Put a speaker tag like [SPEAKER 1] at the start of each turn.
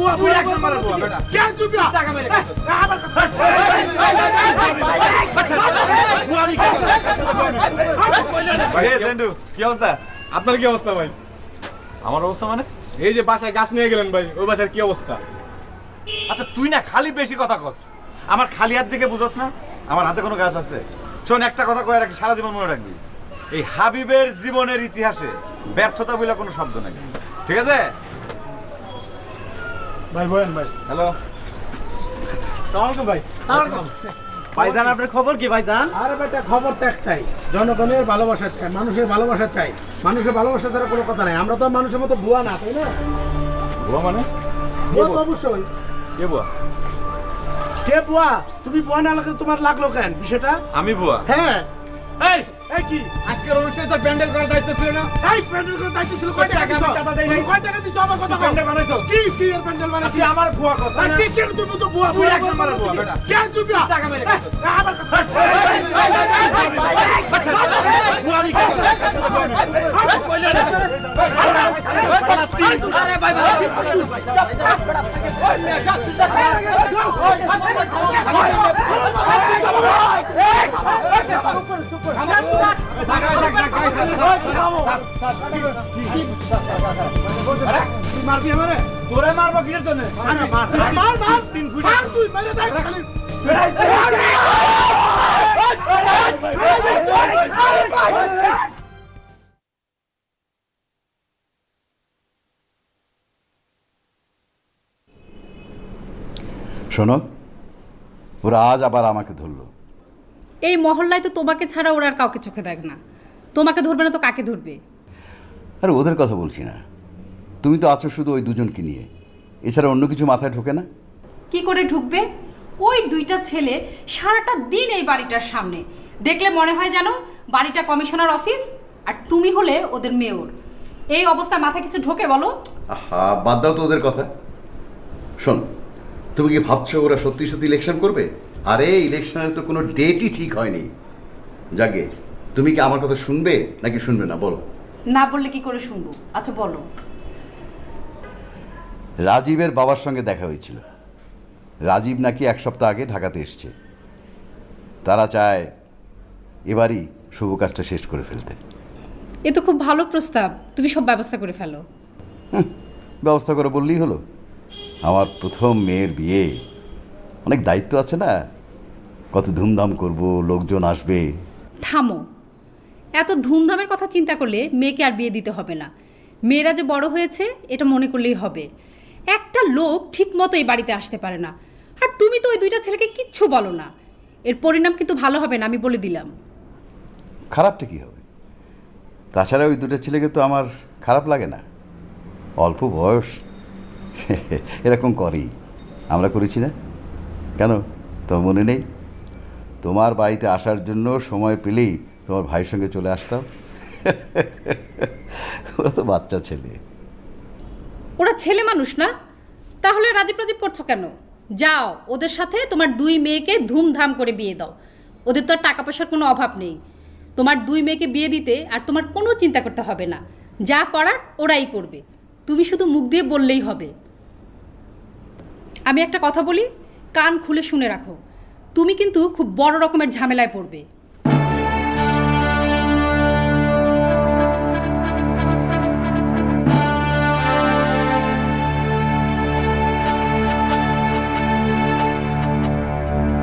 [SPEAKER 1] বুয়া বুয়া এক নম্বরে বুয়া বেটা কে তুই বিয়া টাকা মেরে ভাই সেন্টু কি অবস্থা
[SPEAKER 2] আপনার কি অবস্থা ভাই?
[SPEAKER 1] আমার অবস্থা মানে
[SPEAKER 2] এই যে বাসায় গাছ নিয়ে গেলেন ভাই, ওই বাসার কি অবস্থা?
[SPEAKER 1] আচ্ছা তুই না খালি বেশি কথা কস আমার খালি হাত দিকে বুঝছ না আমার হাতে কোনো গাছ আছে শোন একটা কথা কয়ে রাখি সারা জীবন মনে রাখবি এই হাবিবের জীবনের ইতিহাসে ব্যর্থতা বলে কোনো শব্দ নাই ঠিক আছে
[SPEAKER 2] ভাই বলেন ভাই।
[SPEAKER 1] হ্যালো
[SPEAKER 2] আসসালামু আলাইকুম ভাই।
[SPEAKER 3] ভাইজান আপনার খবর কি ভাইজান?
[SPEAKER 4] আরে বেটা খবর তো একটাই, জনগণের ভালোবাসা চাই, মানুষের ভালোবাসা চাই। মানুষের ভালোবাসা ছাড়া কোনো কথা নাই। আমরা তো মানুষের মতো বুয়া না, তাই না?
[SPEAKER 1] বুয়া মানে
[SPEAKER 4] বুয়া তো অবশ্যই।
[SPEAKER 1] কে বুয়া
[SPEAKER 4] কে বুয়া? তুমি বুয়া না লাগলে তোমার লাগলো কেন বিষয়টা?
[SPEAKER 1] আমি বুয়া
[SPEAKER 4] হ্যাঁ।
[SPEAKER 1] এই
[SPEAKER 4] এই কি
[SPEAKER 1] আজকের অনুষ্ঠানে তোর প্যান্ডেল করার দায়িত্ব ছিল না
[SPEAKER 4] এই প্যান্ডেল করে দায়িত্ব ছিল, কয় টাকা দিছো?
[SPEAKER 1] আমি চাঁদা দেই নাই।
[SPEAKER 4] কয় টাকা দিছো আমার কথা বল।
[SPEAKER 1] প্যান্ডেল বানাইছো
[SPEAKER 4] কি কি এর প্যান্ডেল বানাইছি?
[SPEAKER 1] আজকে আমার বুয়া কথা না
[SPEAKER 4] কে কে তুমি তো বুয়া
[SPEAKER 1] তুই
[SPEAKER 4] বুয়া
[SPEAKER 1] এক নম্বরে বুয়া বেটা
[SPEAKER 4] কে তুই বিয়া
[SPEAKER 1] টাকা মেরে
[SPEAKER 4] আমার কথা
[SPEAKER 1] বুয়া আমি কেন
[SPEAKER 3] আরে ভাই
[SPEAKER 4] তুই মারবি আমারে?
[SPEAKER 1] তোরে মারবো কিসের জন্য
[SPEAKER 4] আরে মার মার মার
[SPEAKER 1] 3 ফুট
[SPEAKER 4] মার তুই মেরে দেখ খালি।
[SPEAKER 5] শোনো, ওরা আজ আবার আমাকে ধরলো।
[SPEAKER 6] এই মহল্লায় তো তোমাকে ছাড়া ওরা আর কাউকে চোখে দেখ না। তোমাকে ধরবে না তো কাকে ধরবে?
[SPEAKER 5] আরে ওদের কথা বলছি না, তুমি তো আছো শুধু ওই দুজনকে নিয়ে, এছাড়া অন্য কিছু মাথায় ঢোকে না।
[SPEAKER 6] কি করে ঢুকবে? ওই দুইটা ছেলে সারাটা দিন এই বাড়িটার সামনে, দেখলে মনে হয় যেন বাড়িটা কমিশনার অফিস আর তুমি হলে ওদের মেয়র। এই অবস্থায় মাথায় কিছু ঢোকে বলো?
[SPEAKER 5] আহা, বাদ দাও তো ওদের কথা। শোন, তুমি কি ভাবছো ওরা সত্যি সত্যি ইলেকশন করবে? আরে ইলেকশনের তো কোনো ডেটই ঠিক হয়নি। যাকে, তুমি কি আমার কথা শুনবে নাকি শুনবে না বলো?
[SPEAKER 6] না বললে কি করে শুনবো? আচ্ছা বলো।
[SPEAKER 5] রাজীবের বাবার সঙ্গে দেখা হয়েছিল। রাজীব নাকি 1 সপ্তাহ আগে ঢাকাতে এসছে। তারা চায় এবারই শুভ কাজটা শেষ করে ফেলতে।
[SPEAKER 6] এ তো খুব ভালো প্রস্তাব, তুমি সব ব্যবস্থা করে ফেলো।
[SPEAKER 5] ব্যবস্থা করে বললেই হলো? আমার প্রথম মেয়ের বিয়ে, অনেক দায়িত্ব আছে না, কত ধুমধাম করব, লোকজন আসবে।
[SPEAKER 6] থামো, এত ধুমধামের কথা চিন্তা করলে মেয়েকে আর বিয়ে দিতে হবে না। মেয়েরা যে বড় হয়েছে এটা মনে করলেই হবে। একটা লোক ঠিক মতো এই বাড়িতে আসতে পারে না, আর তুমি তো ওই দুইটা ছেলেকে কিচ্ছু বলো না। এর পরিণাম কিন্তু ভালো হবে না, আমি বলে দিলাম।
[SPEAKER 5] খারাপটা কী হবে? তাছাড়া ওই দুটো ছেলেকে তো আমার খারাপ লাগে না। অল্প বয়স, এরকম করেই, আমরা করেছি না? কেন তোমার মনে নেই? তোমার বাড়িতে আসার জন্য সময় পেলেই তোমার ভাইয়ের সঙ্গে চলে আসতাম। ওরা তো বাচ্চা ছেলে।
[SPEAKER 6] ওরা ছেলে মানুষ না, তাহলে রাজীব রাজীব করছো কেন? যাও ওদের সাথে তোমার 2 মেয়েকে ধুমধাম করে বিয়ে দাও। ওদের তো আর টাকা পয়সার কোনো অভাব নেই। তোমার 2 মেয়েকে বিয়ে দিতে আর তোমার কোনো চিন্তা করতে হবে না। যা করার ওরাই করবে, তুমি শুধু মুখ দিয়ে বললেই হবে। আমি একটা কথা বলি, কান খুলে শুনে রাখো, তুমি কিন্তু খুব বড় রকমের ঝামেলায় পড়বে।